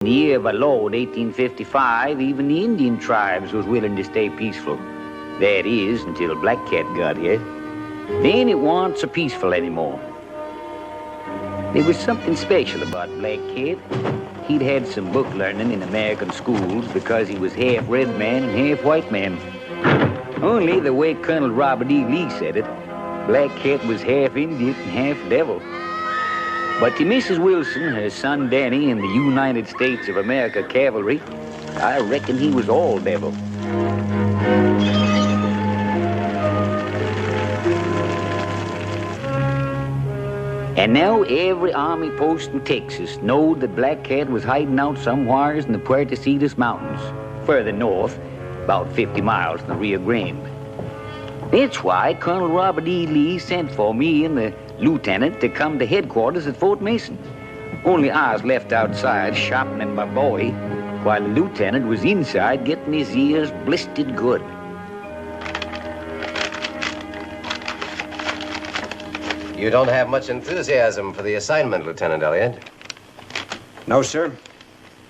the year of our Lord, 1855, even the Indian tribes was willing to stay peaceful. That is, until Black Cat got here. Then it wasn't so peaceful anymore. There was something special about Black Cat. He'd had some book learning in American schools because he was half red man and half white man. Only the way Colonel Robert E. Lee said it, Black Cat was half Indian and half devil. But to Mrs. Wilson, her son Danny, in the United States of America Cavalry, I reckon he was all devil. And now every army post in Texas knowed that Black Cat was hiding out somewheres in the Puerto Mountains, further north, about 50 miles from the Rio Grande. That's why Colonel Robert E. Lee sent for me and the lieutenant to come to headquarters at Fort Mason. Only I was left outside shopping at my boy, while the lieutenant was inside getting his ears blistered good. You don't have much enthusiasm for the assignment, Lieutenant Elliott. No, sir.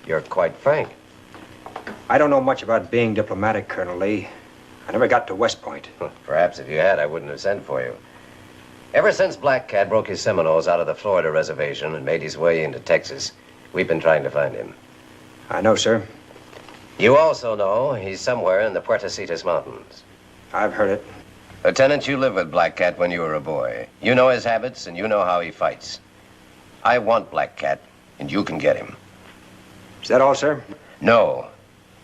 You're quite frank. I don't know much about being diplomatic, Colonel Lee. I never got to West Point. Perhaps if you had, I wouldn't have sent for you. Ever since Black Cat broke his Seminoles out of the Florida reservation and made his way into Texas, we've been trying to find him. I know, sir. You also know he's somewhere in the Puerto Mountains. I've heard it. Lieutenant, you lived with Black Cat when you were a boy. You know his habits and you know how he fights. I want Black Cat, and you can get him. Is that all, sir? No.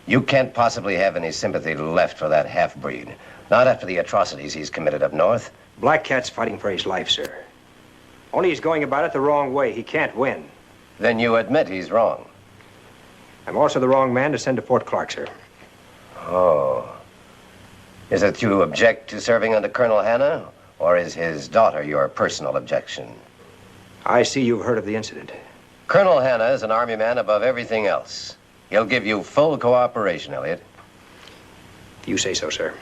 You can't possibly have any sympathy left for that half-breed. Not after the atrocities he's committed up north. Black Cat's fighting for his life, sir. Only he's going about it the wrong way. He can't win. Then you admit he's wrong. I'm also the wrong man to send to Fort Clark, sir. Oh. Is it you object to serving under Colonel Hanna, or is his daughter your personal objection? I see you've heard of the incident. Colonel Hanna is an Army man above everything else. He'll give you full cooperation, Elliott. You say so, sir.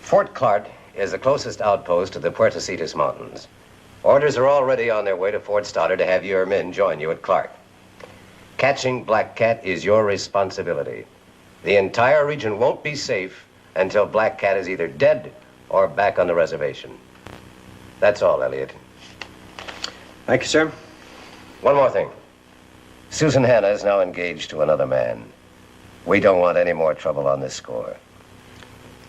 Fort Clark is the closest outpost to the Puerto Mountains. Orders are already on their way to Fort Stoddard to have your men join you at Clark. Catching Black Cat is your responsibility. The entire region won't be safe until Black Cat is either dead or back on the reservation. That's all, Elliott. Thank you, sir. One more thing. Susan Hanna is now engaged to another man. We don't want any more trouble on this score.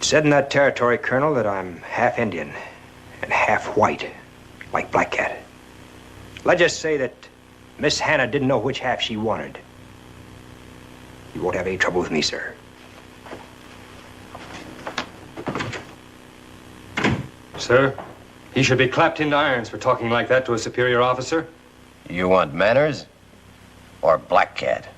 It said in that territory, Colonel, that I'm half Indian and half white, like Black Cat. Let's just say that Miss Hanna didn't know which half she wanted. You won't have any trouble with me, sir. Sir, he should be clapped into irons for talking like that to a superior officer. You want manners or Black Cat?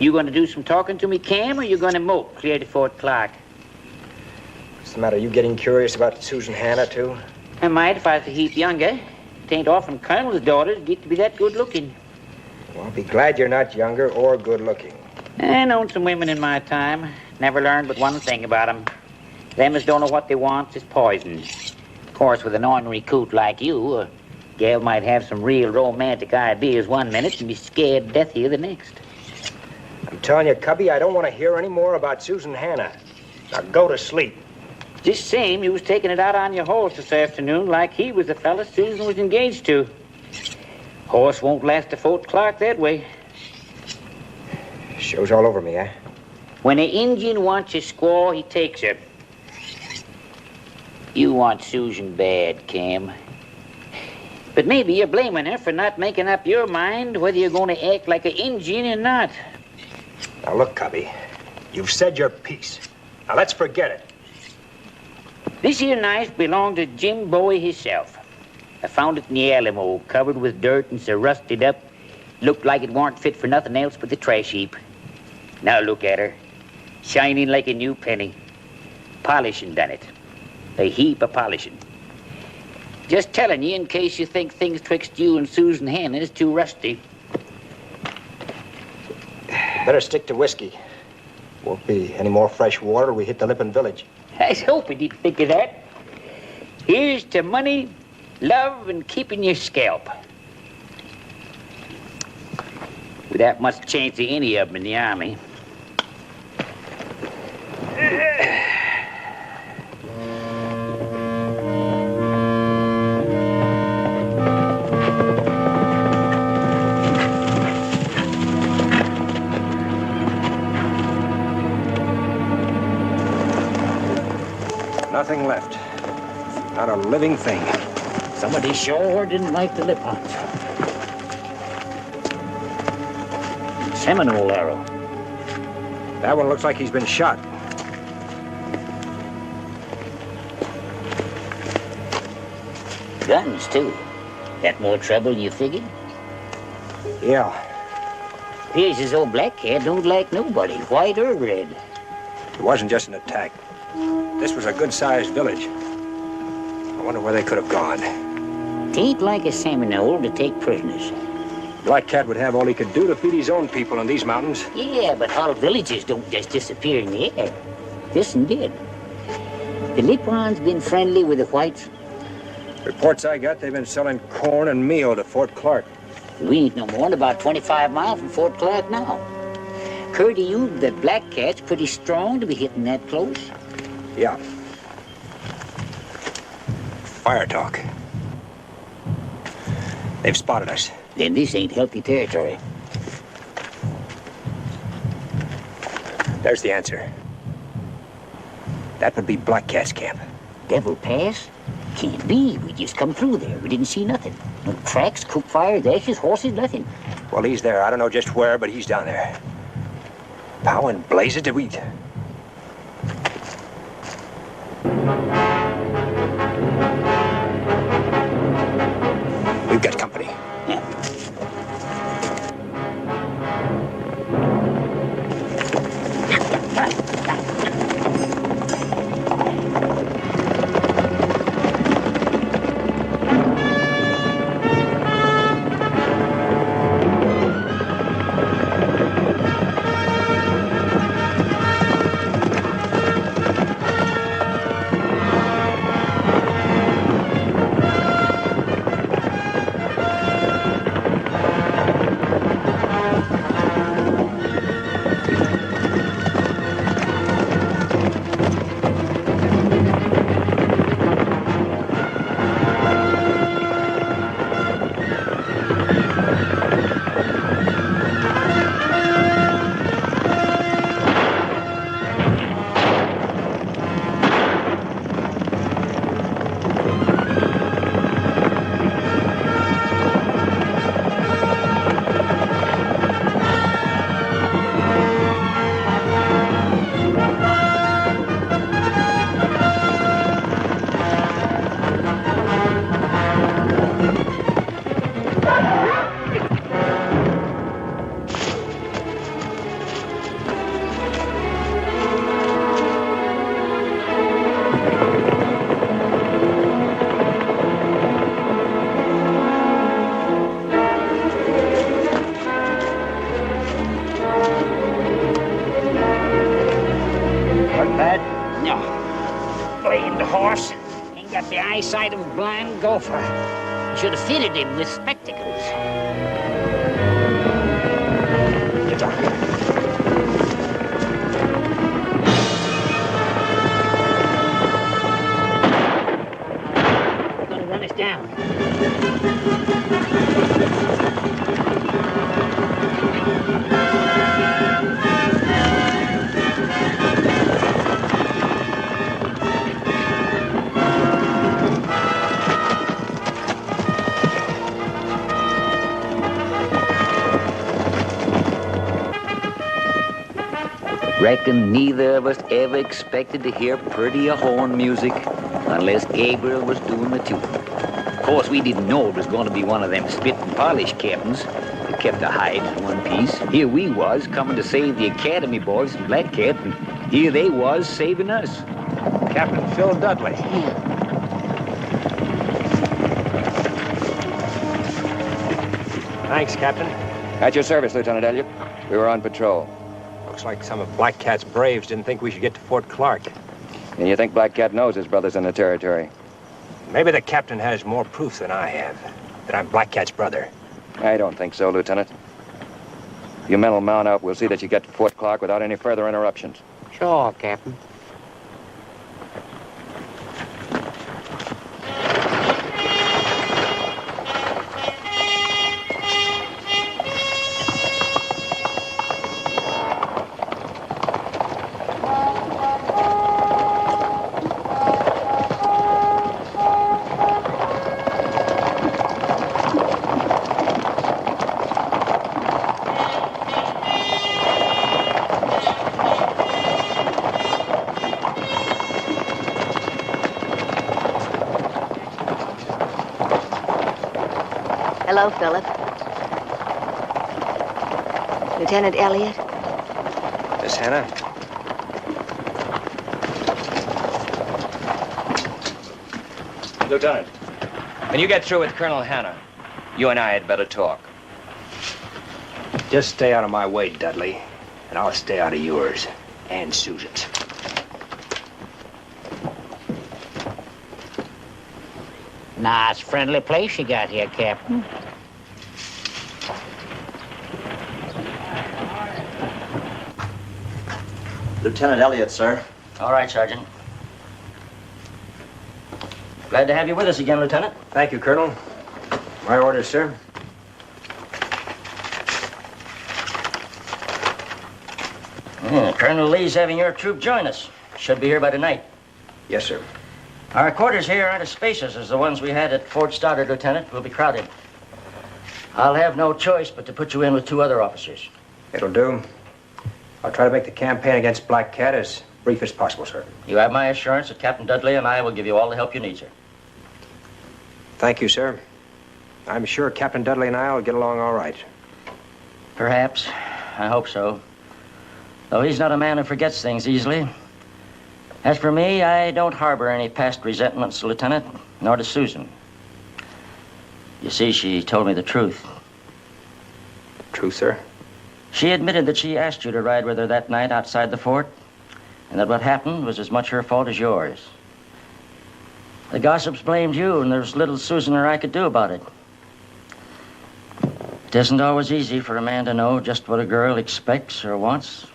You gonna do some talking to me, Cam, or you gonna mope clear to Fort Clark? What's the matter? You getting curious about Susan Hanna, too? I might if I was a heap younger. It ain't often colonel's daughters get to be that good looking. Well, I'll be glad you're not younger or good looking. I known some women in my time. Never learned but one thing about them. Them as don't know what they want is poison. Of course, with an ornery coot like you, a gal might have some real romantic ideas one minute and be scared to death here the next. I'm telling you, Cubby, I don't want to hear any more about Susan Hanna. Now go to sleep. Just same, you was taking it out on your horse this afternoon like he was the fella Susan was engaged to. Horse won't last to Fort Clark that way. Show's all over me, eh? When an Indian wants a squaw, he takes her. You want Susan bad, Cam. But maybe you're blaming her for not making up your mind whether you're going to act like an Indian or not. Now look, Cubby, you've said your piece. Now let's forget it. This here knife belonged to Jim Bowie himself. I found it in the Alamo, covered with dirt and so rusted up. Looked like it weren't fit for nothing else but the trash heap. Now look at her, shining like a new penny. Polishing done it. A heap of polishing. Just telling you in case you think things twixt you and Susan Hannah is too rusty. Better stick to whiskey. Won't be any more fresh water till we hit the Lippin village. I hope he didn't think of that. Here's to money, love, and keeping your scalp. Without much chance of any of them in the army. Nothing left. Not a living thing. Somebody sure didn't like the lip hunt. Seminole arrow. That one looks like he's been shot. Guns, too. That more trouble than you figured? Yeah. Here's his old black cat don't like nobody, white or red. It wasn't just an attack. This was a good-sized village. I wonder where they could have gone. Tain't like a Seminole to take prisoners. Black Cat would have all he could do to feed his own people in these mountains. Yeah, but all villages don't just disappear in the air. This one did. The Lipons been friendly with the whites? Reports I got, they've been selling corn and meal to Fort Clark. We ain't no more than about 25 miles from Fort Clark now. Cur to you that Black Cat's pretty strong to be hitting that close. Yeah. Fire talk. They've spotted us. Then this ain't healthy territory. There's the answer. That would be Black Cat's camp. Devil Pass? Can't be. We just come through there. We didn't see nothing. No tracks, cook fires, ashes, horses, nothing. Well, he's there. I don't know just where, but he's down there. How in blazes did we... We've got company. Yeah. Eyesight of a blind gopher. Should have fitted him with spectacles. They're gonna run us down. Reckon neither of us ever expected to hear prettier horn music unless Gabriel was doing the tune. Of course, we didn't know it was going to be one of them spit and polish captains that kept a hide in one piece. Here we was coming to save the Academy boys from Black Cat, and here they was saving us. Captain Phil Dudley. Thanks, Captain. At your service, Lieutenant Elliott. We were on patrol. Looks like some of Black Cat's braves didn't think we should get to Fort Clark. And you think Black Cat knows his brother's in the territory? Maybe the captain has more proof than I have that I'm Black Cat's brother. I don't think so, Lieutenant. You men will mount up. We'll see that you get to Fort Clark without any further interruptions. Sure, Captain. Hello, Philip. Lieutenant Elliott? Miss Hannah? Lieutenant, when you get through with Colonel Hanna, you and I had better talk. Just stay out of my way, Dudley, and I'll stay out of yours and Susan's. Nice, friendly place you got here, Captain. Lieutenant Elliott, sir. All right, Sergeant. Glad to have you with us again, Lieutenant. Thank you, Colonel. My orders, sir. Colonel Lee's having your troop join us. Should be here by tonight. Yes, sir. Our quarters here aren't as spacious as the ones we had at Fort Stoddard, Lieutenant. We'll be crowded. I'll have no choice but to put you in with 2 other officers. It'll do. I'll try to make the campaign against Black Cat as brief as possible, sir. You have my assurance that Captain Dudley and I will give you all the help you need, sir. Thank you, sir. I'm sure Captain Dudley and I will get along all right. Perhaps. I hope so. Though he's not a man who forgets things easily. As for me, I don't harbor any past resentments, Lieutenant, nor does Susan. You see, she told me the truth. True, sir? She admitted that she asked you to ride with her that night outside the fort, and that what happened was as much her fault as yours. The gossips blamed you, and there's little Susan or I could do about it. It isn't always easy for a man to know just what a girl expects or wants.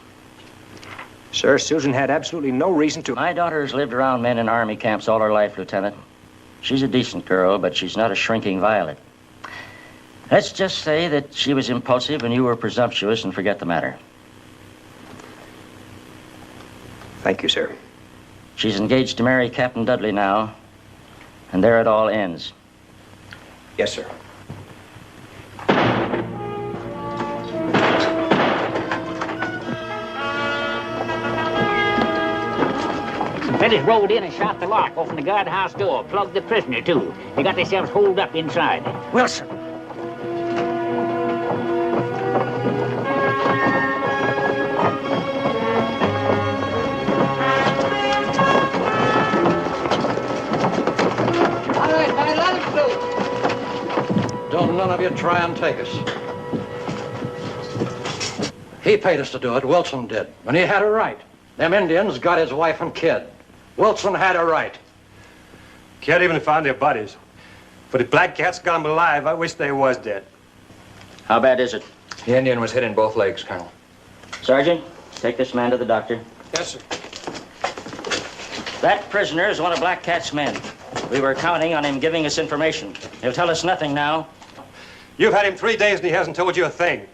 Sir, Susan had absolutely no reason to... My daughter's lived around men in army camps all her life, Lieutenant. She's a decent girl, but she's not a shrinking violet. Let's just say that she was impulsive and you were presumptuous and forget the matter. Thank you, sir. She's engaged to marry Captain Dudley now, and there it all ends. Yes, sir. They just rode in and shot the lock, opened the guardhouse door, plugged the prisoner, too. They got themselves holed up inside. Wilson! All right, man, let him through. Don't none of you try and take us. He paid us to do it, Wilson did, and he had a right. Them Indians got his wife and kid. Wilson had a right. Can't even find their bodies. But if Black Cat's got them alive, I wish they was dead. How bad is it? The Indian was hit in both legs, Colonel. Sergeant, take this man to the doctor. Yes, sir. That prisoner is one of Black Cat's men. We were counting on him giving us information. He'll tell us nothing now. You've had him 3 days and he hasn't told you a thing.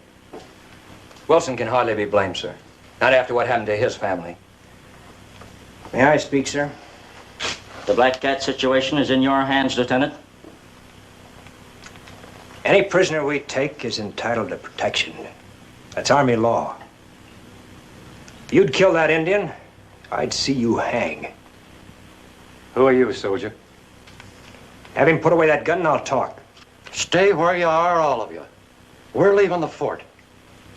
Wilson can hardly be blamed, sir. Not after what happened to his family. May I speak, sir? The Black Cat situation is in your hands, Lieutenant. Any prisoner we take is entitled to protection. That's Army law. If you'd kill that Indian, I'd see you hang. Who are you, soldier? Have him put away that gun and I'll talk. Stay where you are, all of you. We're leaving the fort.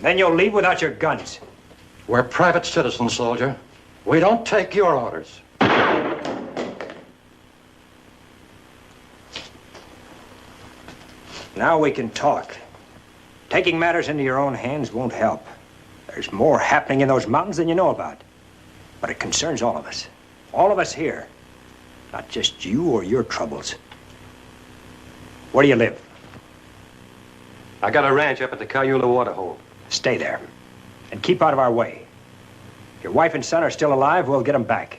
Then you'll leave without your guns. We're private citizens, soldier. We don't take your orders. Now we can talk. Taking matters into your own hands won't help. There's more happening in those mountains than you know about. But it concerns all of us. All of us here. Not just you or your troubles. Where do you live? I got a ranch up at the Cayula waterhole. Stay there. And keep out of our way. Your wife and son are still alive, we'll get them back.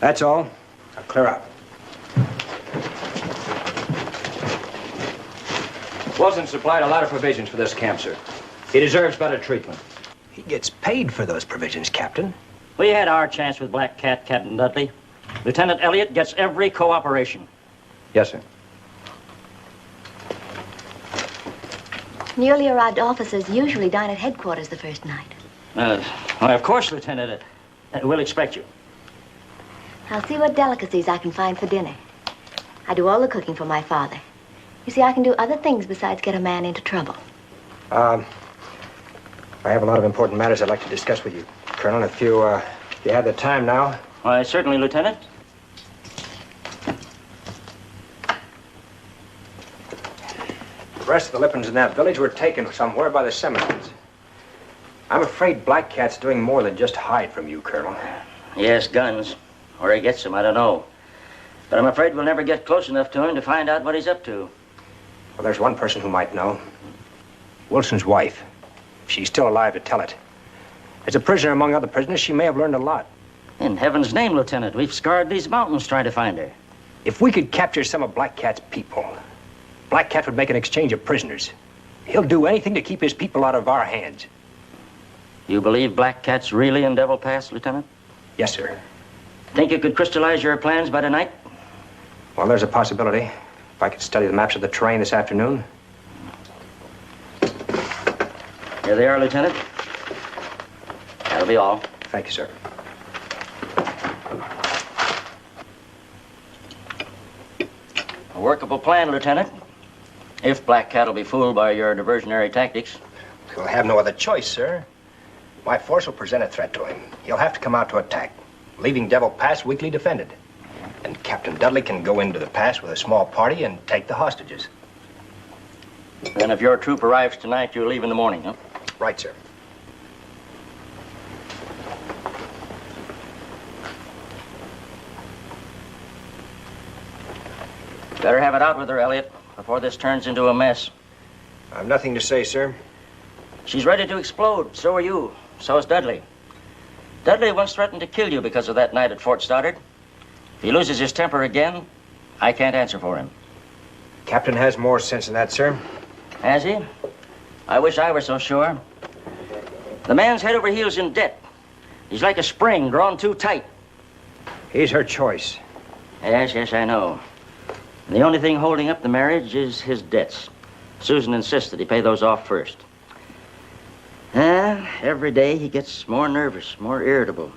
That's all. Now clear out. Wilson supplied a lot of provisions for this camp, sir. He deserves better treatment. He gets paid for those provisions, Captain. We had our chance with Black Cat, Captain Dudley. Lieutenant Elliott gets every cooperation. Yes, sir. Newly arrived officers usually dine at headquarters the first night. Why, of course, Lieutenant. We'll expect you. I'll see what delicacies I can find for dinner. I do all the cooking for my father. You see, I can do other things besides get a man into trouble. I have a lot of important matters I'd like to discuss with you, Colonel, if you have the time now. Why, certainly, Lieutenant. The rest of the Lippins in that village were taken somewhere by the Seminoles. I'm afraid Black Cat's doing more than just hide from you, Colonel. Yes, guns. Where he gets them, I don't know. But I'm afraid we'll never get close enough to him to find out what he's up to. Well, there's one person who might know. Wilson's wife. If she's still alive to tell it. As a prisoner among other prisoners, she may have learned a lot. In heaven's name, Lieutenant, we've scoured these mountains trying to find her. If we could capture some of Black Cat's people, Black Cat would make an exchange of prisoners. He'll do anything to keep his people out of our hands. You believe Black Cat's really in Devil Pass, Lieutenant? Yes, sir. Think you could crystallize your plans by tonight? Well, there's a possibility. If I could study the maps of the terrain this afternoon. Here they are, Lieutenant. That'll be all. Thank you, sir. A workable plan, Lieutenant. If Black Cat will be fooled by your diversionary tactics. He'll have no other choice, sir. My force will present a threat to him. He'll have to come out to attack, leaving Devil Pass weakly defended. And Captain Dudley can go into the pass with a small party and take the hostages. Then if your troop arrives tonight, you'll leave in the morning, huh? Right, sir. Better have it out with her, Elliot, before this turns into a mess. I've nothing to say, sir. She's ready to explode. So are you. So is Dudley. Dudley once threatened to kill you because of that night at Fort Stoddard. If he loses his temper again, I can't answer for him. Captain has more sense than that, sir. Has he? I wish I were so sure. The man's head over heels in debt. He's like a spring drawn too tight. He's her choice. Yes, I know. And the only thing holding up the marriage is his debts. Susan insists that he pay those off first. Every day he gets more nervous, more irritable.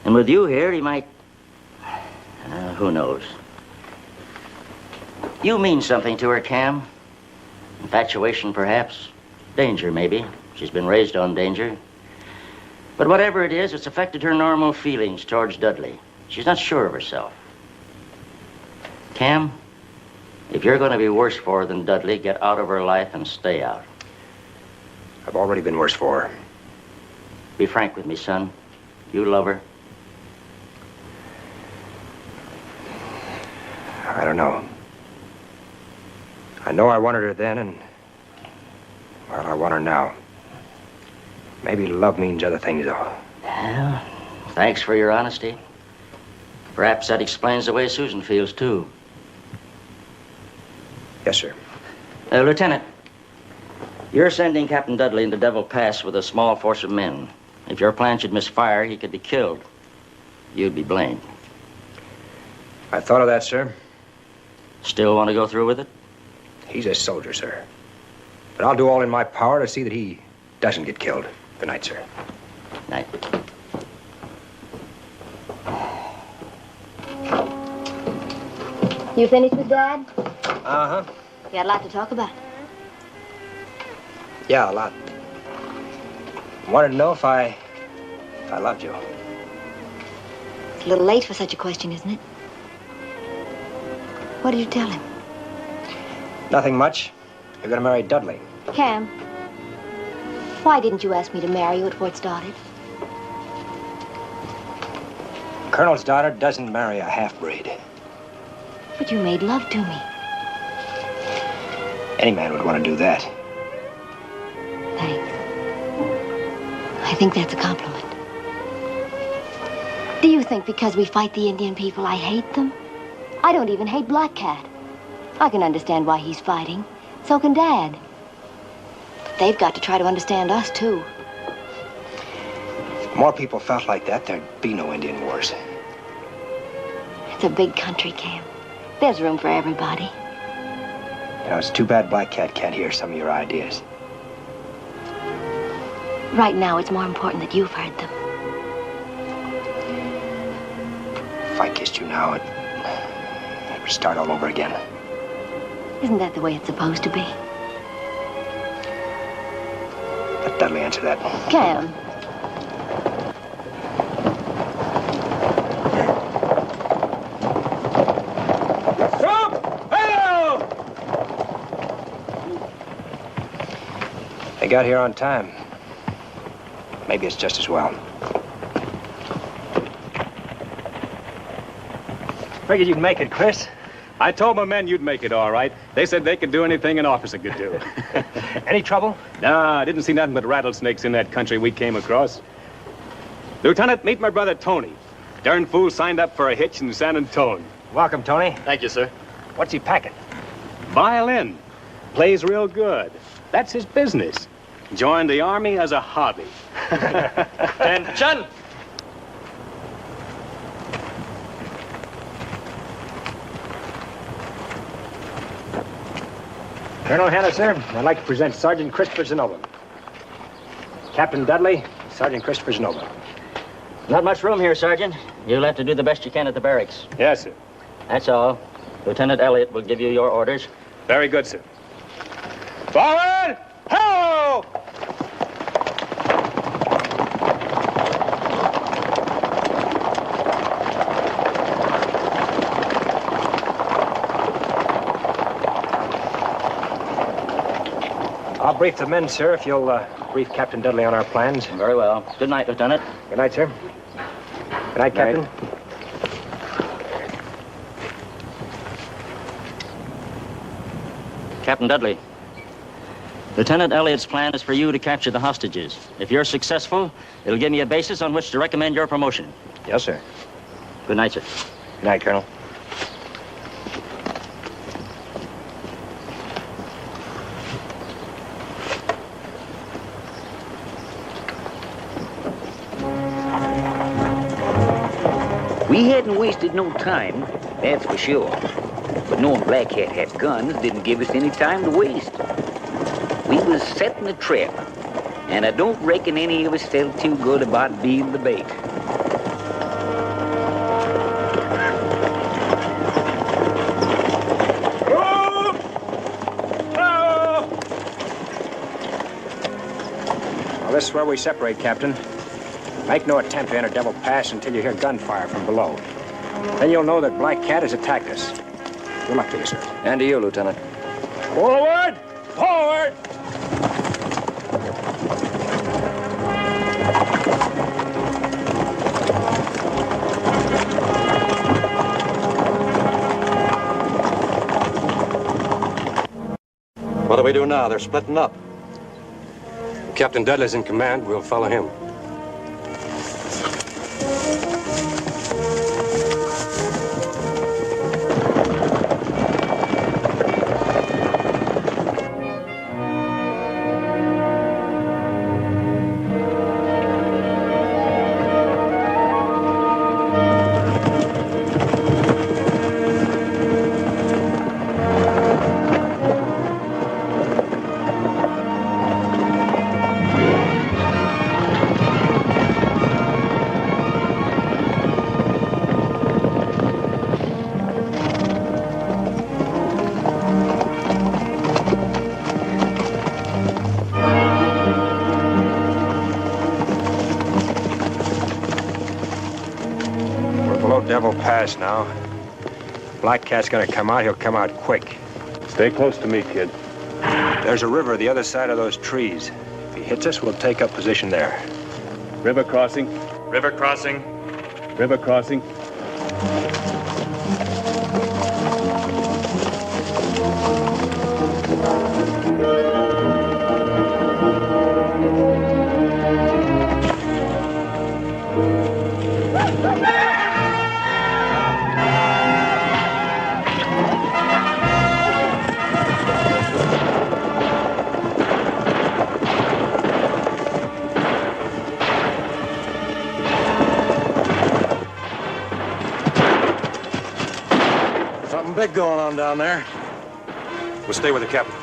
And with you here, he might... who knows? You mean something to her, Cam. Infatuation, perhaps. Danger, maybe. She's been raised on danger. But whatever it is, it's affected her normal feelings towards Dudley. She's not sure of herself. Cam, if you're going to be worse for her than Dudley, get out of her life and stay out. I've already been worse for her. Be frank with me, son. You love her? I don't know. I know I wanted her then, and... well, I want her now. Maybe love means other things, though. Well, thanks for your honesty. Perhaps that explains the way Susan feels, too. Yes, sir. Lieutenant, you're sending Captain Dudley into Devil Pass with a small force of men. If your plan should misfire, he could be killed. You'd be blamed. I thought of that, sir. Still want to go through with it? He's a soldier, sir. But I'll do all in my power to see that he doesn't get killed. Good night, sir. Night. You finished with Dad? Uh-huh. You had a lot to talk about. Yeah, a lot. Wanted to know if I loved you. It's a little late for such a question, isn't it? What did you tell him? Nothing much. You're gonna marry Dudley. Cam, why didn't you ask me to marry you before it started? Colonel's daughter doesn't marry a half-breed. But you made love to me. Any man would want to do that. Thanks. I think that's a compliment. Do you think because we fight the Indian people, I hate them? I don't even hate Black Cat. I can understand why he's fighting. So can Dad. But they've got to try to understand us, too. If more people felt like that, there'd be no Indian wars. It's a big country, Cam. There's room for everybody. You know, it's too bad Black Cat can't hear some of your ideas. Right now, it's more important that you've heard them. If I kissed you now, it would start all over again. Isn't that the way it's supposed to be? Let Dudley answer that. Cam. They got here on time. Maybe it's just as well. Figured you'd make it, Chris. I told my men you'd make it all right. They said they could do anything an officer could do. Any trouble? Nah, I didn't see nothing but rattlesnakes in that country we came across. Lieutenant, meet my brother Tony. Darn fool signed up for a hitch in San Antone. Welcome, Tony. Thank you, sir. What's he packing? Violin. Plays real good. That's his business. Joined the Army as a hobby. Attention! Colonel Hanna, sir, I'd like to present Sergeant Christopher Zenova. Captain Dudley, Sergeant Christopher Zenova. Not much room here, Sergeant. You'll have to do the best you can at the barracks. Yes, sir. That's all. Lieutenant Elliott will give you your orders. Very good, sir. Forward! Ho! I'll brief the men, sir, if you'll brief Captain Dudley on our plans. Very well. Good night, Lieutenant. Good night, sir. Good night, Captain. Captain Dudley, Lieutenant Elliott's plan is for you to capture the hostages. If you're successful, it'll give me a basis on which to recommend your promotion. Yes, sir. Good night, sir. Good night, Colonel. We hadn't wasted no time, that's for sure. But knowing Black Cat had guns didn't give us any time to waste. We was setting a trap, and I don't reckon any of us felt too good about being the bait. Well, this is where we separate, Captain. Make no attempt to enter Devil Pass until you hear gunfire from below. Then you'll know that Black Cat has attacked us. Good luck to you, sir. And to you, Lieutenant. Forward! Forward! What do we do now? They're splitting up. Captain Dudley's in command. We'll follow him. Devil Pass now. Black Cat's gonna come out. He'll come out quick. Stay close to me, kid. There's a river the other side of those trees. If he hits us, we'll take up position there. River crossing. River crossing. River crossing. Something big going on down there. We'll stay with the captain.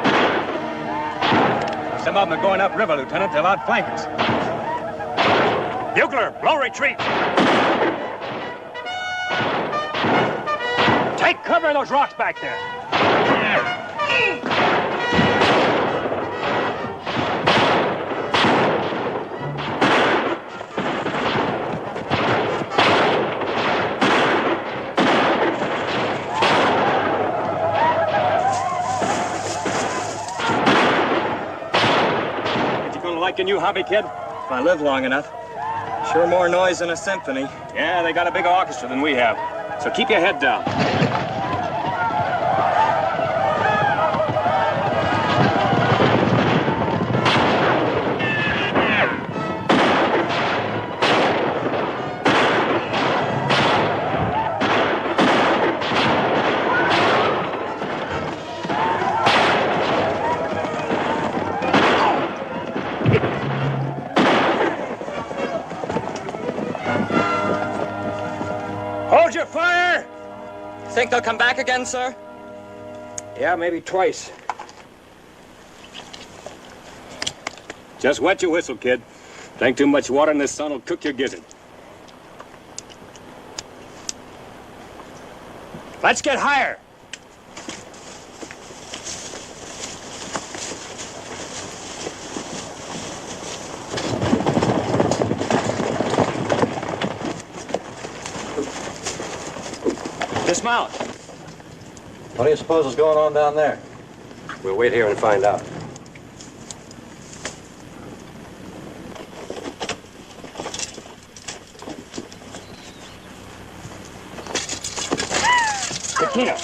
Dismount! Some of them are going upriver, Lieutenant. They'll outflank us. Bugler, blow retreat! Take cover of those rocks back there. Like a new hobby, kid? If I live long enough. Sure more noise than a symphony. Yeah, they got a bigger orchestra than we have. So keep your head down. Hold your fire! Think they'll come back again, sir? Yeah, maybe twice. Just wet your whistle, kid. Drink too much water and this sun will cook your gizzard. Let's get higher. Dismount. What do you suppose is going on down there? We'll wait here and find out. Tequila.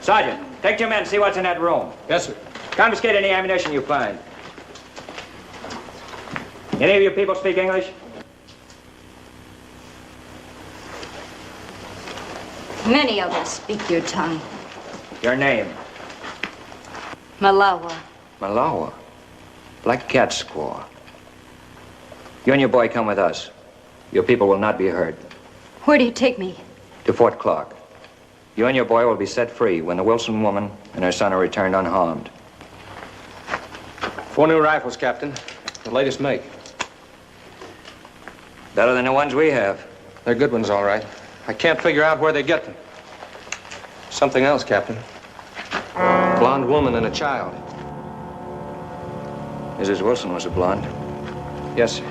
Sergeant, take 2 men and see what's in that room. Yes, sir. Confiscate any ammunition you find. Any of you people speak English? Many of us speak your tongue. Your name? Malawa. Malawa? Black Cat Squaw. You and your boy come with us. Your people will not be hurt. Where do you take me? To Fort Clark. You and your boy will be set free when the Wilson woman and her son are returned unharmed. 4 new rifles, Captain. The latest make. Better than the ones we have. They're good ones, all right. I can't figure out where they get them. Something else, Captain. Blonde woman and a child. Mrs. Wilson was a blonde. Yes, sir.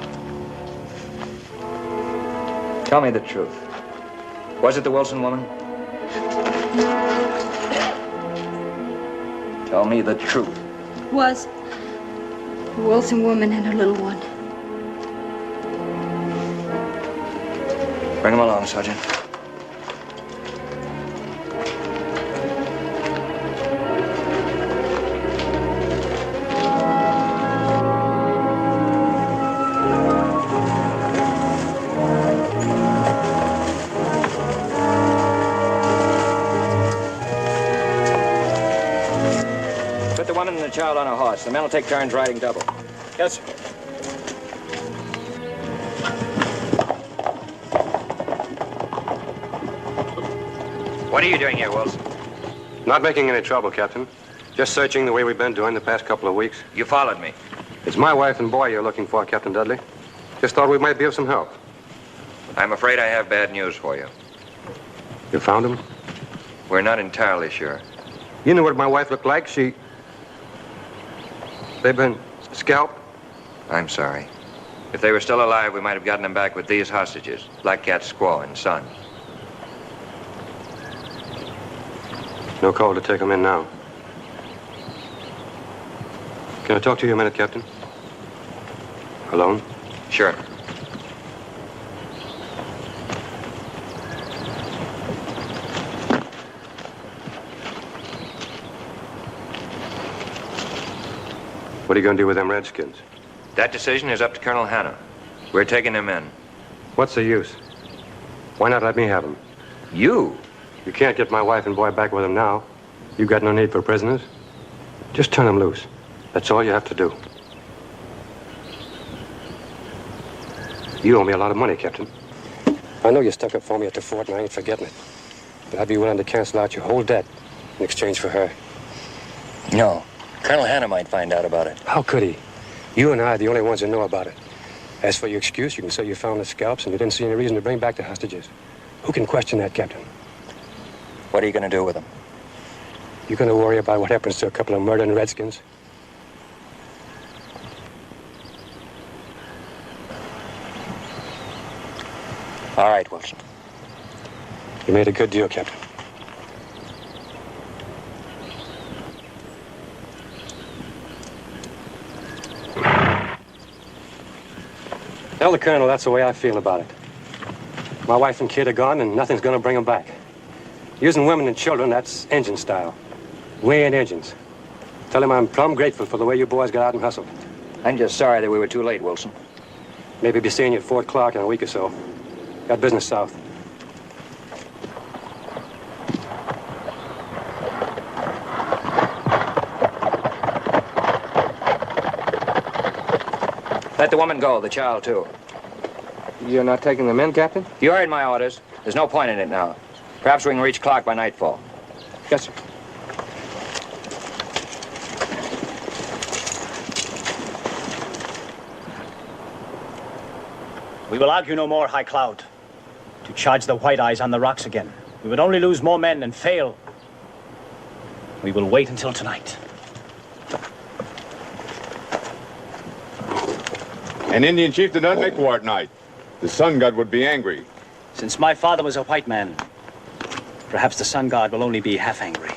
Tell me the truth. Was it the Wilson woman? Tell me the truth. Was a Wilson woman and her little one. Bring him along, Sergeant. Put the woman and the child on a horse. The men will take turns riding double. Yes, sir. What are you doing here, Wilson? Not making any trouble, Captain. Just searching the way we've been doing the past couple of weeks. You followed me. It's my wife and boy you're looking for, Captain Dudley. Just thought we might be of some help. I'm afraid I have bad news for you. You found them? We're not entirely sure. You knew what my wife looked like. They've been scalped. I'm sorry. If they were still alive, we might have gotten them back with these hostages, Black Cat's squaw and son. No call to take them in now. Can I talk to you a minute, Captain? Alone? Sure. What are you going to do with them Redskins? That decision is up to Colonel Hanna. We're taking them in. What's the use? Why not let me have them? You? You can't get my wife and boy back with them now. You've got no need for prisoners. Just turn them loose. That's all you have to do. You owe me a lot of money, Captain. I know you stuck up for me at the fort, and I ain't forgetting it. But I'd be willing to cancel out your whole debt in exchange for her. No. Colonel Hanna might find out about it. How could he? You and I are the only ones who know about it. As for your excuse, you can say you found the scalps and you didn't see any reason to bring back the hostages. Who can question that, Captain? What are you going to do with them? You going to worry about what happens to a couple of murdering Redskins? All right, Wilson. You made a good deal, Captain. Tell the Colonel that's the way I feel about it. My wife and kid are gone, and nothing's going to bring them back. Using women and children, that's engine style. We ain't engines. Tell him I'm plumb grateful for the way you boys got out and hustled. I'm just sorry that we were too late, Wilson. Maybe be seeing you at Fort Clark in a week or so. Got business south. Let the woman go, the child, too. You're not taking them in, Captain? You heard my orders. There's no point in it now. Perhaps we can reach Clark by nightfall. Yes, sir. We will argue no more, High Cloud. To charge the White Eyes on the rocks again, we would only lose more men and fail. We will wait until tonight. An Indian chief did not make war at night. The sun god would be angry. Since my father was a white man, perhaps the sun god will only be half angry.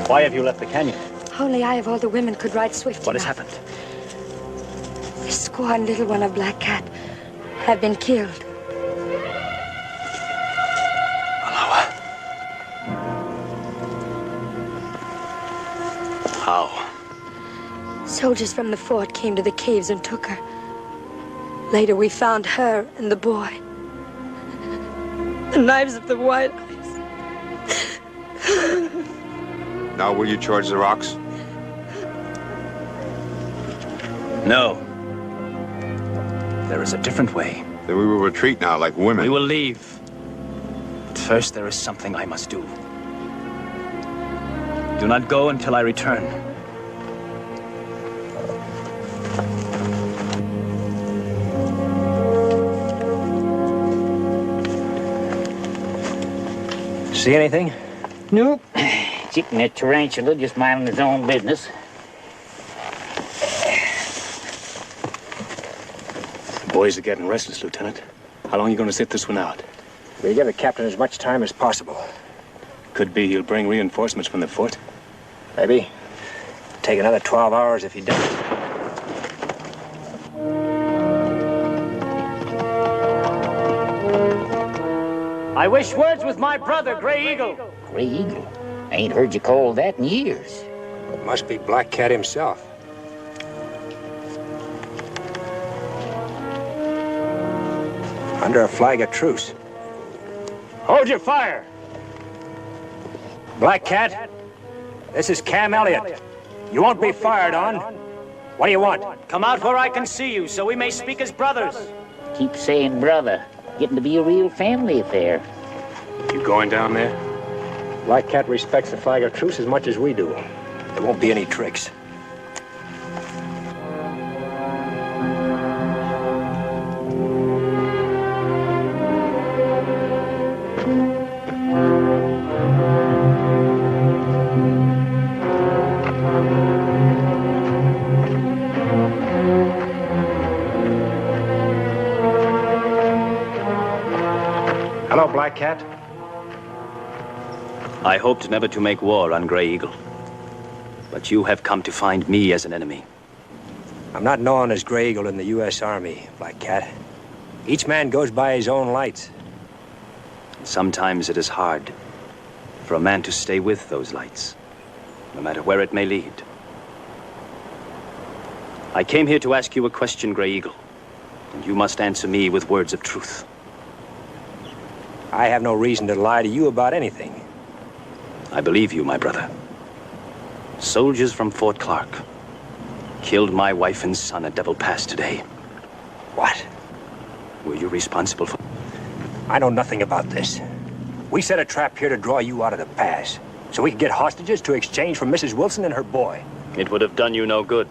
Why have you left the canyon? Only I of all the women could ride swift What has enough. happened? The squaw and little one of Black Cat have been killed. How? Soldiers from the fort came to the caves and took her. Later we found her and the boy. The knives of the White Eyes. Now will you charge the rocks? No. there is a different way. Then we will retreat now like women. We will leave. But first, there is something I must do. Do not go until I return. See anything? Nope. Chicken that tarantula just minding his own business. The boys are getting restless, Lieutenant. How long are you going to sit this one out? We'll give the captain as much time as possible. Could be he'll bring reinforcements from the fort. Maybe. Take another 12 hours if he doesn't. I wish words with my brother, Gray Eagle. Gray Eagle? I ain't heard you call that in years. It must be Black Cat himself. Under a flag of truce. Hold your fire. Black Cat, this is Cam Elliott. You won't be fired on. What do you want? Come out where I can see you, so we may speak as brothers. Keep saying brother. Getting to be a real family affair. You going down there? Black Cat respects the flag of truce as much as we do. There won't be any tricks. Hello, Black Cat. I hoped never to make war on Gray Eagle. But you have come to find me as an enemy. I'm not known as Gray Eagle in the U.S. Army, Black Cat. Each man goes by his own lights. Sometimes it is hard for a man to stay with those lights, no matter where it may lead. I came here to ask you a question, Gray Eagle, and you must answer me with words of truth. I have no reason to lie to you about anything. I believe you, my brother. Soldiers from Fort Clark killed my wife and son at Devil Pass today. What? Were you responsible for... I know nothing about this. We set a trap here to draw you out of the pass, so we could get hostages to exchange for Mrs. Wilson and her boy. It would have done you no good.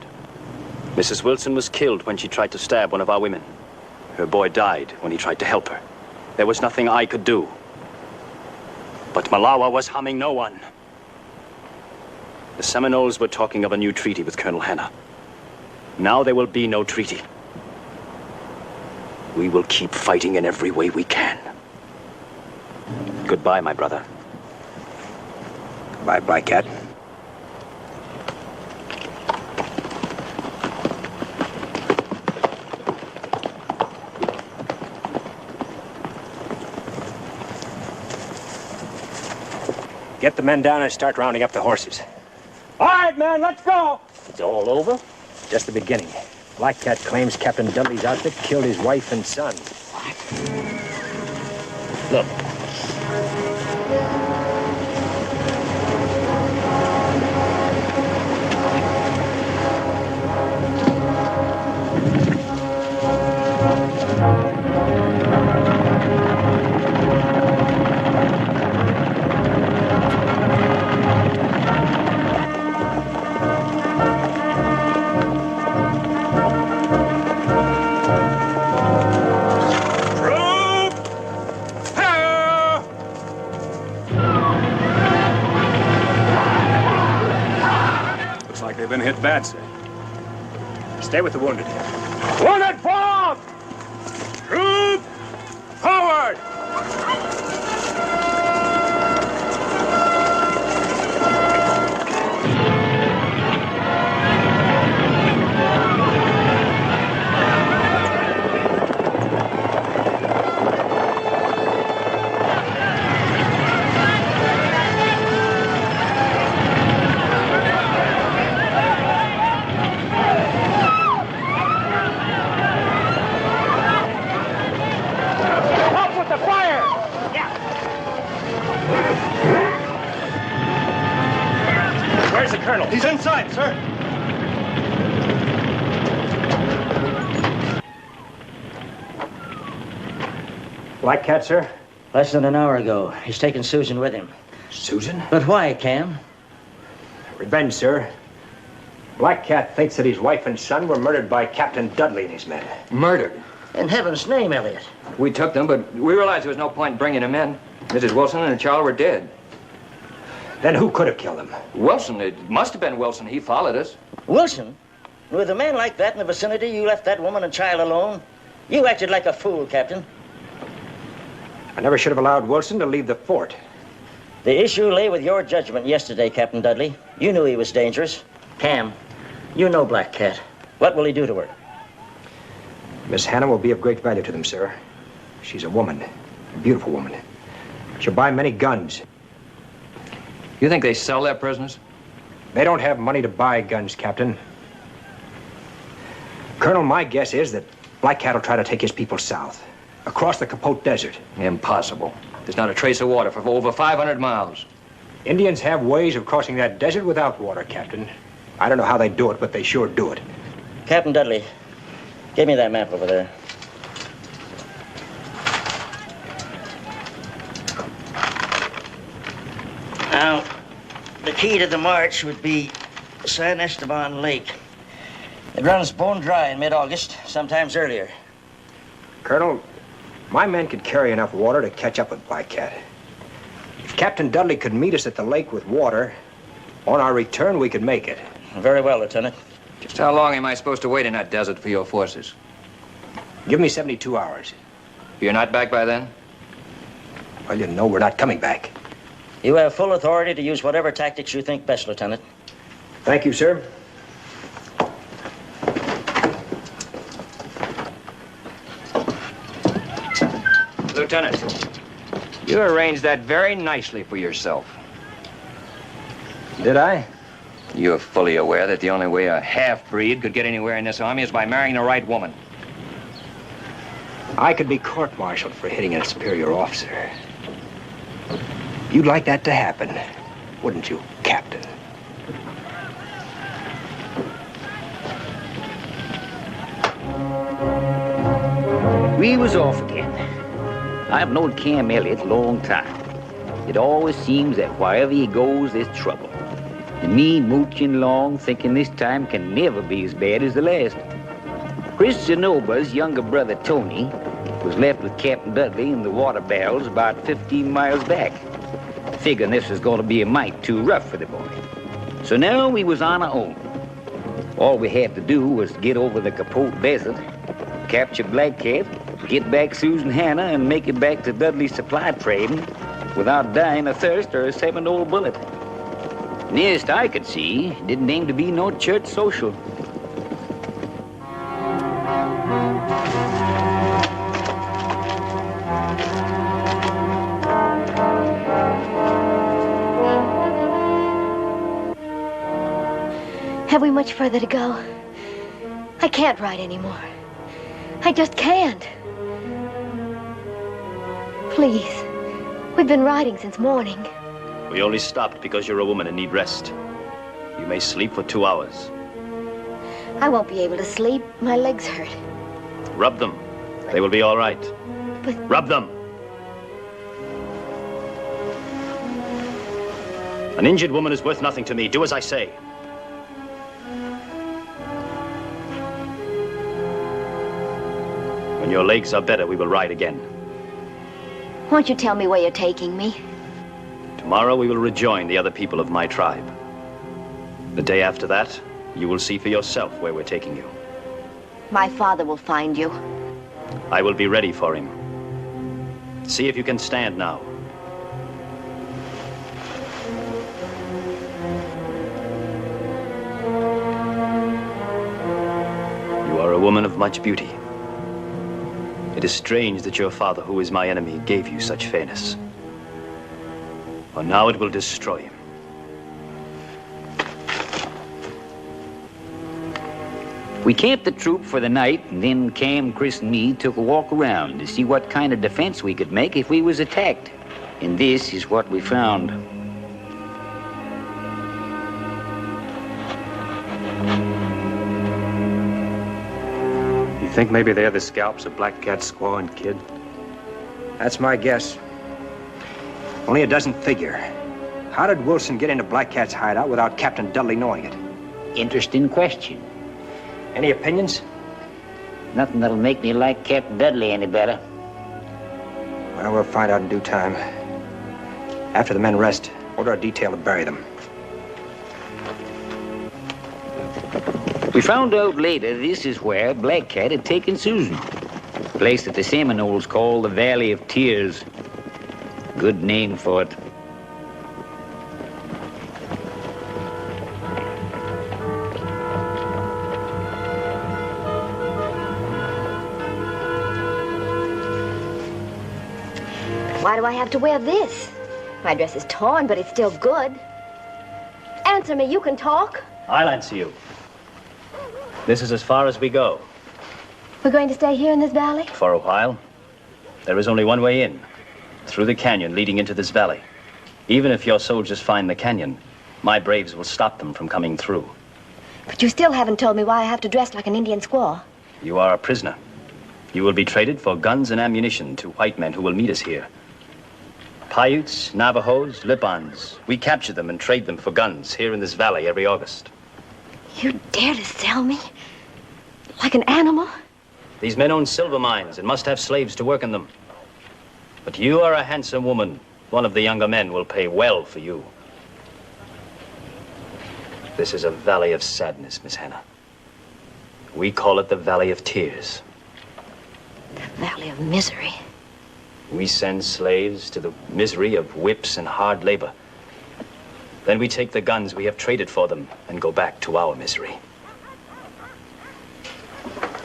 Mrs. Wilson was killed when she tried to stab one of our women. Her boy died when he tried to help her. There was nothing I could do. But Malawa was harming no one. The Seminoles were talking of a new treaty with Colonel Hanna. Now there will be no treaty. We will keep fighting in every way we can. Goodbye, my brother. Goodbye, Black Cat. Get the men down and start rounding up the horses. All right, man, let's go. It's all over? Just the beginning. Black Cat claims Captain Dudley's outfit killed his wife and son. What? Look. They've been hit bad, sir. Stay with the wounded. Wounded forward! Troop! Forward! Where's the colonel? He's inside, sir. Black Cat, sir? Less than an hour ago. He's taken Susan with him. Susan? But why, Cam? Revenge, sir. Black Cat thinks that his wife and son were murdered by Captain Dudley and his men. Murdered? In heaven's name, Elliot. We took them, but we realized there was no point in bringing them in. Mrs. Wilson and the child were dead. Then who could have killed them? Wilson. It must have been Wilson. He followed us. Wilson? With a man like that in the vicinity, you left that woman and child alone? You acted like a fool, Captain. I never should have allowed Wilson to leave the fort. The issue lay with your judgment yesterday, Captain Dudley. You knew he was dangerous. Cam, you know Black Cat. What will he do to her? Miss Hannah will be of great value to them, sir. She's a woman, a beautiful woman. She'll buy many guns. You think they sell their prisoners? They don't have money to buy guns, Captain. Colonel, my guess is that Black Cat will try to take his people south, across the Capote Desert. Impossible. There's not a trace of water for over 500 miles. Indians have ways of crossing that desert without water, Captain. I don't know how they do it, but they sure do it. Captain Dudley, give me that map over there. Now, the key to the march would be San Esteban Lake. It runs bone dry in mid-August, sometimes earlier. Colonel, my men could carry enough water to catch up with Black Cat. If Captain Dudley could meet us at the lake with water, on our return, we could make it. Very well, Lieutenant. Just how long am I supposed to wait in that desert for your forces? Give me 72 hours. You're not back by then? Well, you know we're not coming back. You have full authority to use whatever tactics you think best, Lieutenant. Thank you, sir. Lieutenant, you arranged that very nicely for yourself. Did I? You're fully aware that the only way a half-breed could get anywhere in this army is by marrying the right woman. I could be court-martialed for hitting a superior officer. You'd like that to happen, wouldn't you, Captain? We was off again. I've known Cam Elliott a long time. It always seems that wherever he goes, there's trouble. And me mooching along, thinking this time can never be as bad as the last. Chris Zenoba's younger brother, Tony, was left with Captain Dudley in the water barrels about 15 miles back. Figuring this was going to be a mite too rough for the boy. So now we was on our own. All we had to do was get over the Capote Desert, capture Black Cat, get back Susan Hannah, and make it back to Dudley's supply trading without dying of thirst or a 7-old bullet. Nearest I could see, didn't aim to be no church social. Have we much further to go? I can't ride anymore. I just can't. Please. We've been riding since morning. We only stopped because you're a woman and need rest. You may sleep for 2 hours. I won't be able to sleep. My legs hurt. Rub them. They will be all right. But... Rub them. An injured woman is worth nothing to me. Do as I say. When your legs are better, we will ride again. Won't you tell me where you're taking me? Tomorrow we will rejoin the other people of my tribe. The day after that, you will see for yourself where we're taking you. My father will find you. I will be ready for him. See if you can stand now. You are a woman of much beauty. It is strange that your father, who is my enemy, gave you such fairness. For now it will destroy him. We camped the troop for the night, and then Cam, Chris, and me took a walk around to see what kind of defense we could make if we was attacked. And this is what we found. You think maybe they're the scalps of Black Cat's squaw and kid? That's my guess. Only it doesn't figure. How did Wilson get into Black Cat's hideout without Captain Dudley knowing it? Interesting question. Any opinions? Nothing that'll make me like Captain Dudley any better. Well, we'll find out in due time. After the men rest, order a detail to bury them. We found out later this is where Black Cat had taken Susan. A place that the Seminoles call the Valley of Tears. Good name for it. Why do I have to wear this? My dress is torn, but it's still good. Answer me, you can talk. I'll answer you. This is as far as we go. We're going to stay here in this valley? For a while. There is only one way in. Through the canyon leading into this valley. Even if your soldiers find the canyon, my braves will stop them from coming through. But you still haven't told me why I have to dress like an Indian squaw. You are a prisoner. You will be traded for guns and ammunition to white men who will meet us here. Paiutes, Navajos, Lipans. We capture them and trade them for guns here in this valley every August. You dare to sell me? Like an animal? These men own silver mines and must have slaves to work in them. But you are a handsome woman. One of the younger men will pay well for you. This is a valley of sadness, Miss Hannah. We call it the Valley of Tears. The Valley of Misery. We send slaves to the misery of whips and hard labor. Then we take the guns we have traded for them and go back to our misery.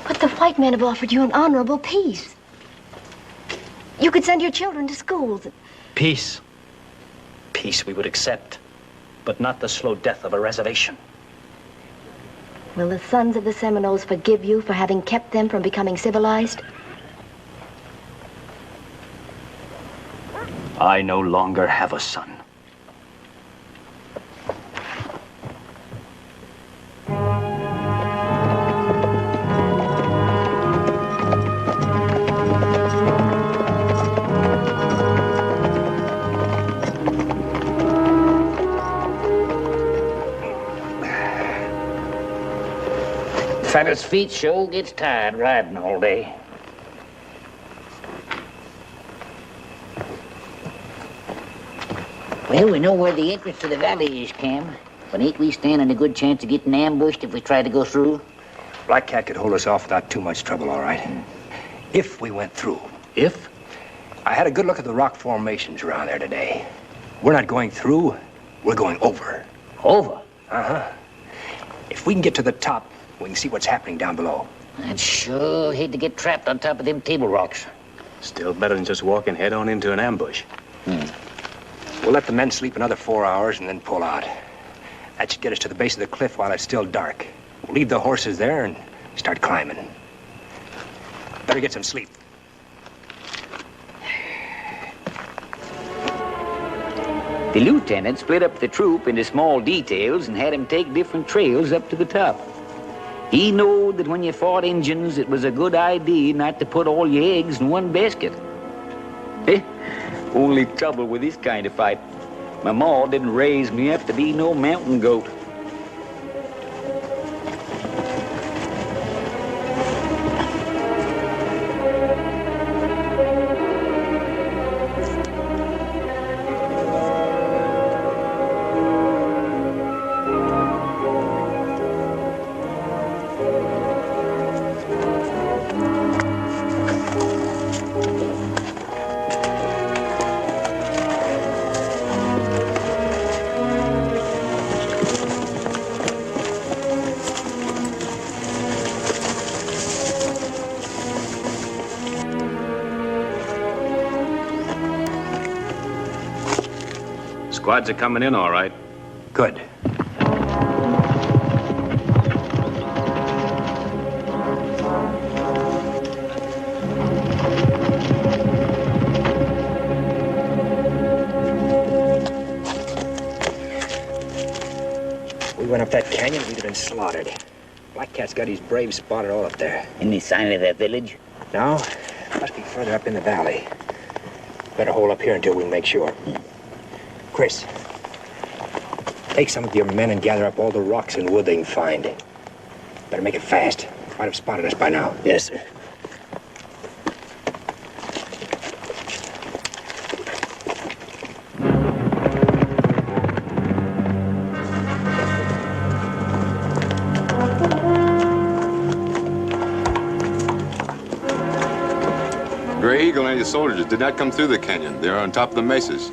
But the white men have offered you an honorable peace. You could send your children to schools. Peace. Peace we would accept, but not the slow death of a reservation. Will the sons of the Seminoles forgive you for having kept them from becoming civilized? I no longer have a son. Fella's feet sure gets tired riding all day. Well, we know where the entrance to the valley is, Cam. But ain't we standing a good chance of getting ambushed if we try to go through? Black Cat could hold us off without too much trouble, all right. If we went through. If? I had a good look at the rock formations around there today. We're not going through, we're going over. Over? Uh-huh. If we can get to the top, we can see what's happening down below. I'd sure hate to get trapped on top of them table rocks. Still better than just walking head on into an ambush. We'll let the men sleep another 4 hours and then pull out. That should get us to the base of the cliff while it's still dark. We'll leave the horses there and start climbing. Better get some sleep. The lieutenant split up the troop into small details and had them take different trails up to the top. He knowed that when you fought Injuns, it was a good idea not to put all your eggs in one basket. Only trouble with this kind of fight, my ma didn't raise me up to be no mountain goat. Squads are coming in all right. Good. We went up that canyon, we'd have been slaughtered. Black Cat's got his braves spotted all up there. Any sign of that village? No, must be further up in the valley. Better hold up here until we make sure. Chris, take some of your men and gather up all the rocks and wood they can find. Better make it fast. Might have spotted us by now. Yes, sir. Gray Eagle and his soldiers did not come through the canyon. They're on top of the mesas.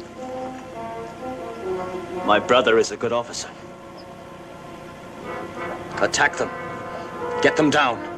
My brother is a good officer. Attack them. Get them down.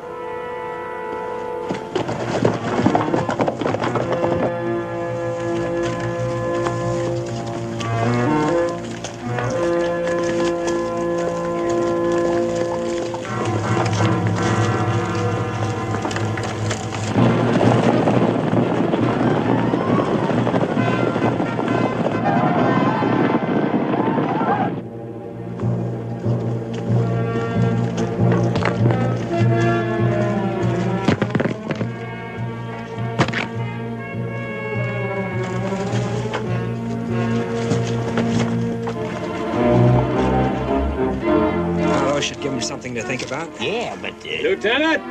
Something to think about? Yeah, but... Lieutenant,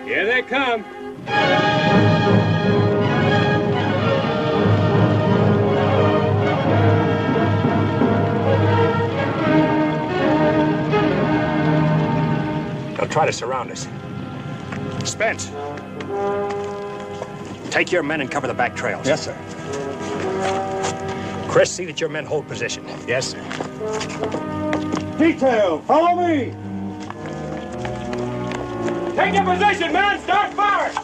here they come. They'll try to surround us. Spence, take your men and cover the back trails. Yes, sir. Chris, see that your men hold position. Yes, sir. Detail, follow me. Take your position, men! Start firing!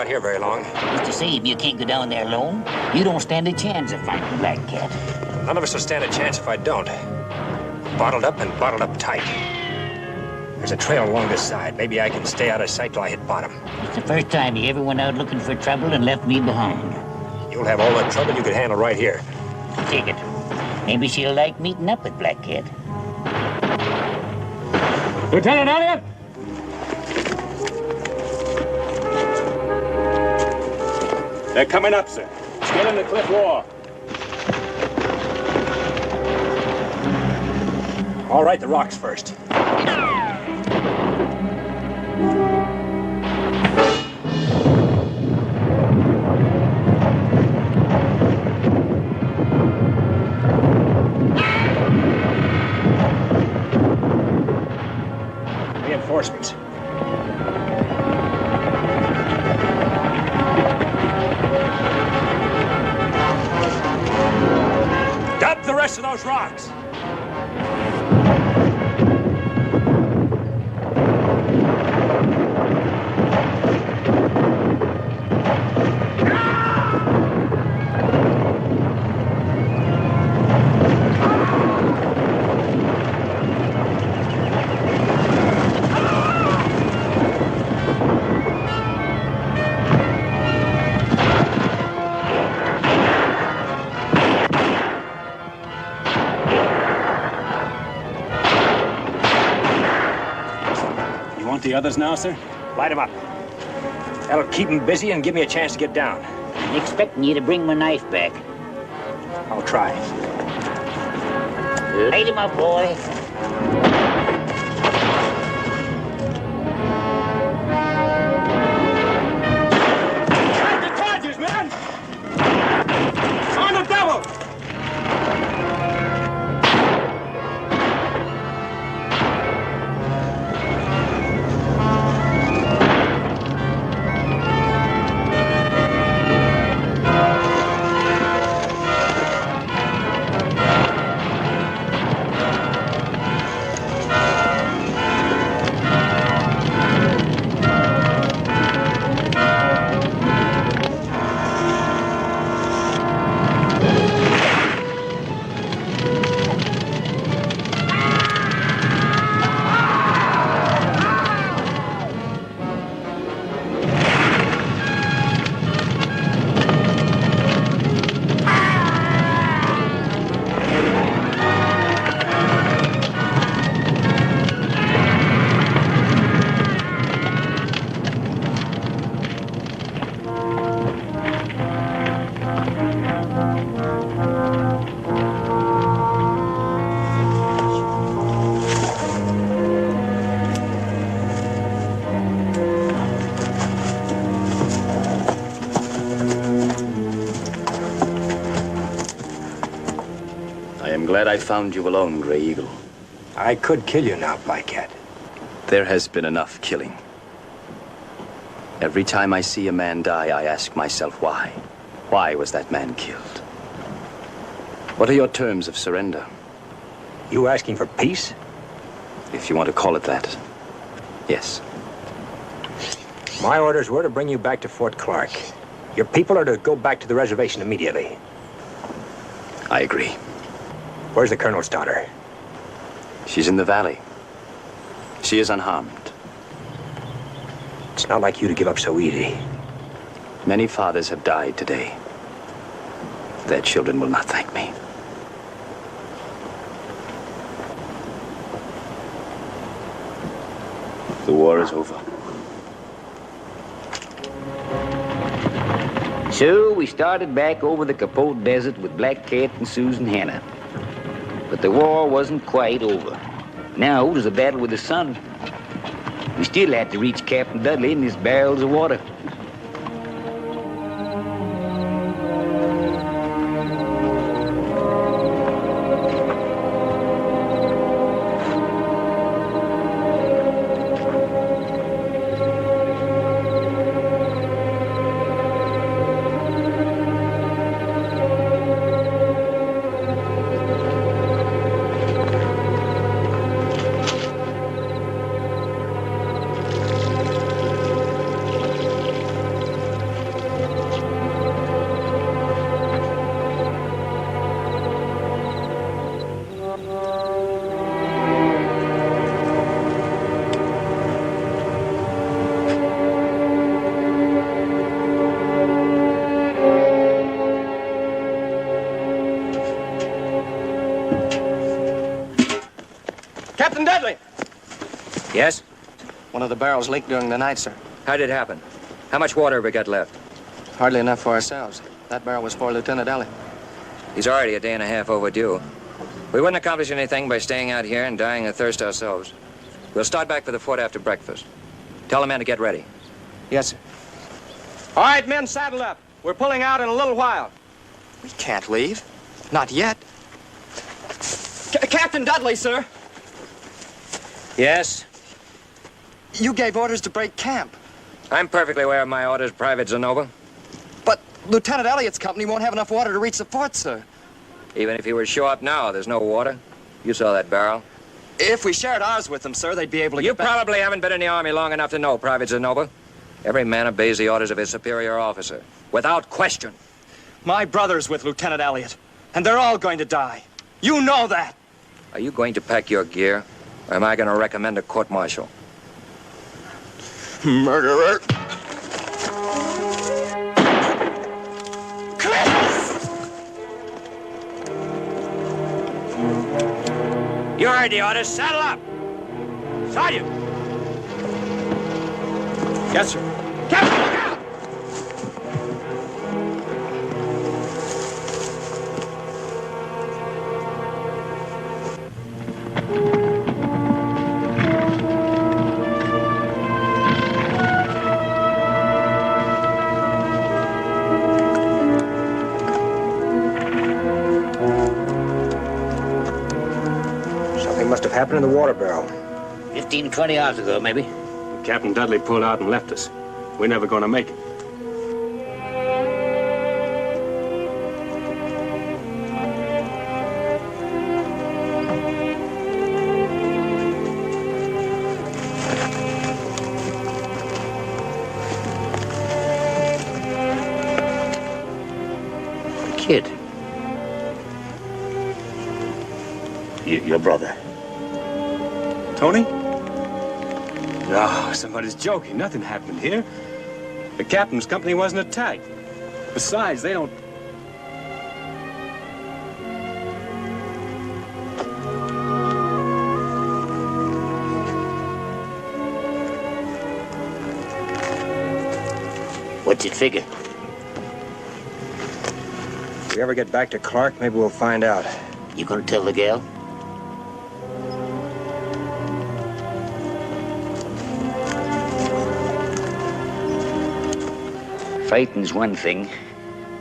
Here very long. Mr. Save, you can't go down there alone. You don't stand a chance of fighting Black Cat. None of us will stand a chance if I don't. Bottled up and bottled up tight. There's a trail along this side. Maybe I can stay out of sight till I hit bottom. It's the first time you ever went out looking for trouble and left me behind. You'll have all the trouble you could handle right here. Take it. Maybe she'll like meeting up with Black Cat. Lieutenant Elliott! They're coming up, sir. Still in the cliff wall. All right, the rocks first. Reinforcements. Dump the rest of those rocks. others now, sir? Light 'em up. That'll keep 'em busy and give me a chance to get down. Expecting you to bring my knife back. I'll try. Light him up, boy. Back the charges, man! On the double! Glad I found you alone, Gray Eagle. I could kill you now, Black Cat. There has been enough killing. Every time I see a man die, I ask myself why. Why was that man killed? What are your terms of surrender? You asking for peace? If you want to call it that, yes. My orders were to bring you back to Fort Clark. Your people are to go back to the reservation immediately. I agree. Where's the Colonel's daughter? She's in the valley. She is unharmed. It's not like you to give up so easy. Many fathers have died today. Their children will not thank me. The war is over. So we started back over the Capote Desert with Black Cat and Susan Hannah. But the war wasn't quite over. Now there's a battle with the sun. We still had to reach Captain Dudley in his barrels of water. Captain Dudley! Yes? One of the barrels leaked during the night, sir. How did it happen? How much water have we got left? Hardly enough for ourselves. That barrel was for Lieutenant Elliott. He's already a day and a half overdue. We wouldn't accomplish anything by staying out here and dying of thirst ourselves. We'll start back for the fort after breakfast. Tell the men to get ready. Yes, sir. All right, men, saddle up. We're pulling out in a little while. We can't leave. Not yet. Captain Dudley, sir. Yes? You gave orders to break camp. I'm perfectly aware of my orders, Private Zenova. But Lieutenant Elliott's company won't have enough water to reach the fort, sir. Even if he were to show up now, there's no water. You saw that barrel. If we shared ours with them, sir, they'd be able to You get back. probably haven't been in the Army long enough to know, Private Zenova. Every man obeys the orders of his superior officer, without question. My brother's with Lieutenant Elliott, and they're all going to die. You know that. Are you going to pack your gear, or am I going to recommend a court-martial? Murderer. You heard the orders. Saddle up! Sergeant! Yes, sir. Captain, look out! Something must have happened in the water barrel. 15, 20 hours ago, maybe. Captain Dudley pulled out and left us. We're never going to make it. Kid. Your brother. Tony? No, somebody's joking. Nothing happened here. The captain's company wasn't attacked. Besides, they don't... What's it figure? If we ever get back to Clark, maybe we'll find out. You gonna tell the gal? Fighting's one thing,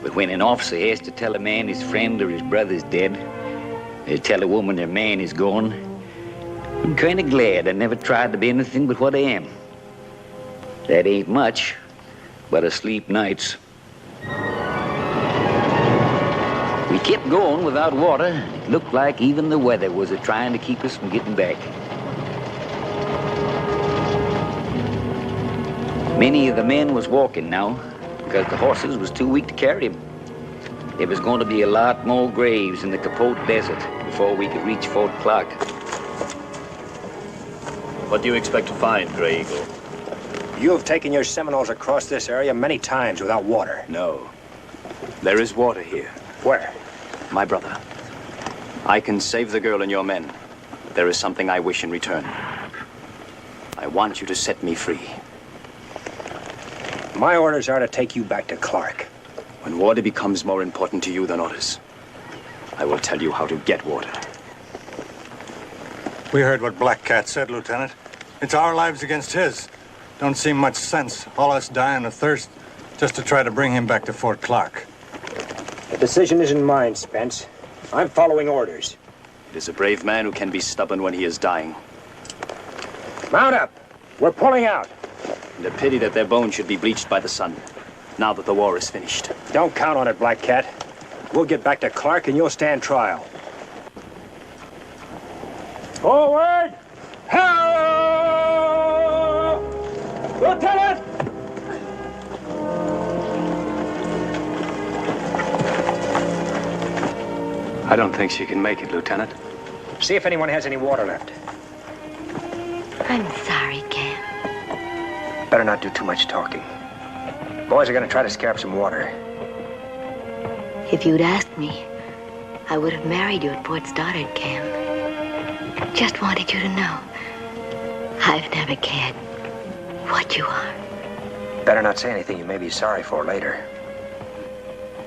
but when an officer has to tell a man his friend or his brother's dead, or tell a woman their man is gone, I'm kind of glad I never tried to be anything but what I am. That ain't much, but I sleep nights. We kept going without water. It looked like even the weather was trying to keep us from getting back. Many of the men was walking now, because the horses was too weak to carry them. There was going to be a lot more graves in the Capote Desert before we could reach Fort Clark. What do you expect to find, Grey Eagle? You have taken your Seminoles across this area many times without water. No. There is water here. Where? My brother. I can save the girl and your men. There is something I wish in return. I want you to set me free. My orders are to take you back to Clark. When water becomes more important to you than orders, I will tell you how to get water. We heard what Black Cat said, Lieutenant. It's our lives against his. Don't seem much sense, all us dying of thirst, just to try to bring him back to Fort Clark. The decision isn't mine, Spence. I'm following orders. It is a brave man who can be stubborn when he is dying. Mount up. We're pulling out. And a pity that their bones should be bleached by the sun, now that the war is finished. Don't count on it, Black Cat. We'll get back to Clark and you'll stand trial. Forward! Help! Lieutenant! I don't think she can make it, Lieutenant. See if anyone has any water left. I'm sorry, Cam. Better not do too much talking. Boys are gonna try to scare up some water. If you'd asked me, I would have married you at Fort Stoddard, Cam. Just wanted you to know. I've never cared what you are. Better not say anything you may be sorry for later.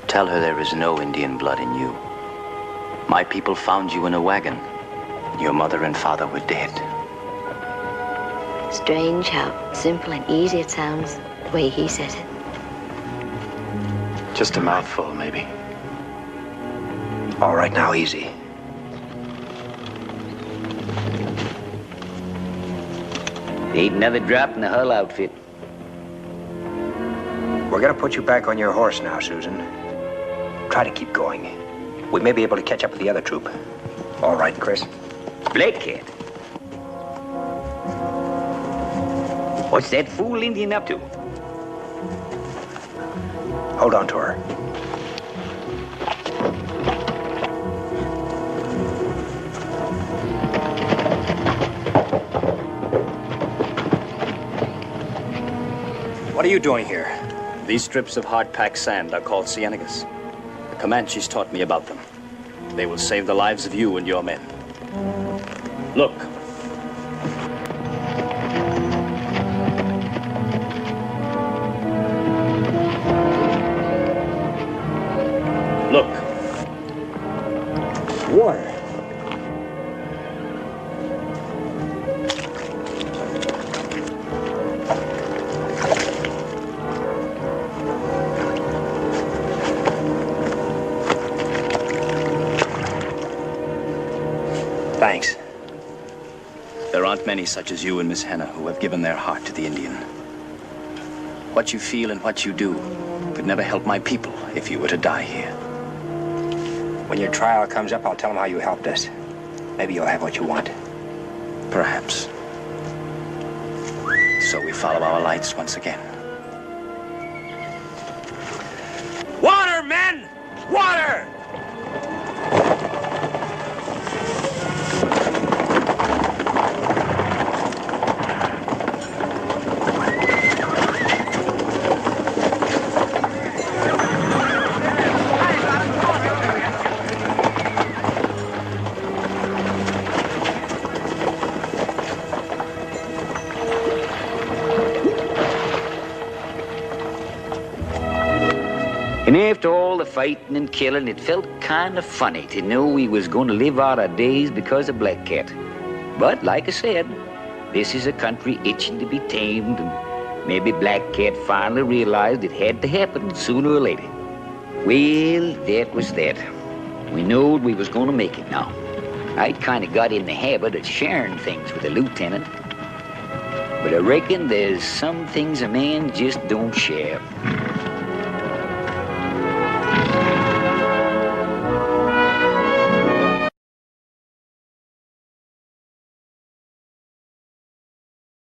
Tell her there is no Indian blood in you. My people found you in a wagon. Your mother and father were dead. Strange how simple and easy it sounds, the way he says it. Just a mouthful, maybe. All right, now, easy. Ain't another drop in the Hull outfit. We're gonna put you back on your horse now, Susan. Try to keep going. We may be able to catch up with the other troop. All right, Chris? Black Cat. What's that fool Indian up to? Hold on to her. What are you doing here? These strips of hard-packed sand are called cienagas. The Comanches taught me about them. They will save the lives of you and your men. Look. many such as you and Miss Hannah who have given their heart to the Indian. What you feel and what you do could never help my people if you were to die here. When your trial comes up, I'll tell them how you helped us. Maybe you'll have what you want. Perhaps. So we follow our lights once again. Water, men! Water! And after all the fighting and killing, it felt kind of funny to know we was going to live out our days because of Black Cat. But like I said, this is a country itching to be tamed, and maybe Black Cat finally realized it had to happen sooner or later. Well, that was that. We knowed we was going to make it now. I'd kind of got in the habit of sharing things with the lieutenant. But I reckon there's some things a man just don't share.